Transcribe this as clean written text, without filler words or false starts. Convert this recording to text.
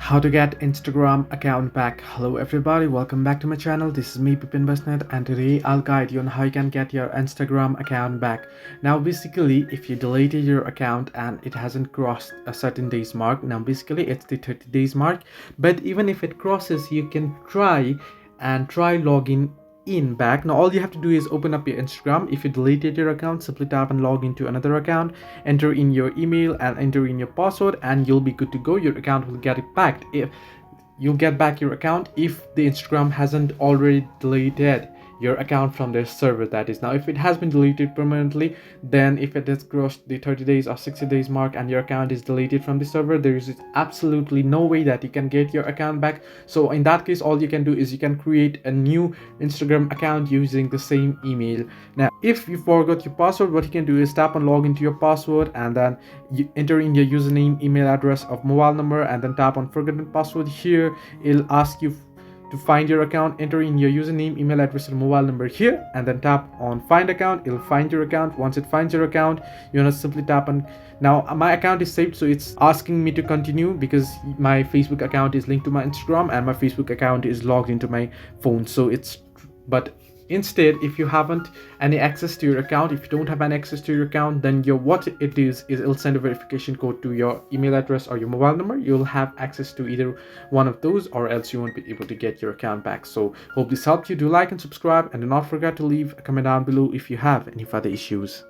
How to get Instagram account back. Hello everybody, welcome back to my channel. This is me Pipin Basnet, and today I'll guide you on how you can get your Instagram account back. Now basically, if you deleted your account and it hasn't crossed a certain days mark, now basically it's the 30 days mark, but even if it crosses, you can try logging in back. Now all you have to do is open up your Instagram. If you deleted your account, simply tap and log into another account, enter in your email and enter in your password, and you'll be good to go. Your account will get it back. If you'll get back your account if the Instagram hasn't already deleted your account from their server, that is. Now if it has been deleted permanently, then if it has crossed the 30 days or 60 days mark and your account is deleted from the server, there is absolutely no way that you can get your account back. So in that case, all you can do is you can create a new Instagram account using the same email. Now if you forgot your password, what you can do is tap and log into your password, and then you enter in your username, email address of mobile number, and then tap on forgotten password. Here it'll ask you to find your account. Enter in your username, email address, and mobile number here, and then tap on find account. It'll find your account. Once it finds your account, you want to simply tap on. Now my account is saved, so it's asking me to continue because my Facebook account is linked to my Instagram and my Facebook account is logged into my phone. So it's, but instead, if you haven't any access to your account, if you don't have any access to your account, then what it is it'll send a verification code to your email address or your mobile number. You'll have access to either one of those, or else you won't be able to get your account back. So hope this helped you. Do like and subscribe, and do not forget to leave a comment down below if you have any further issues.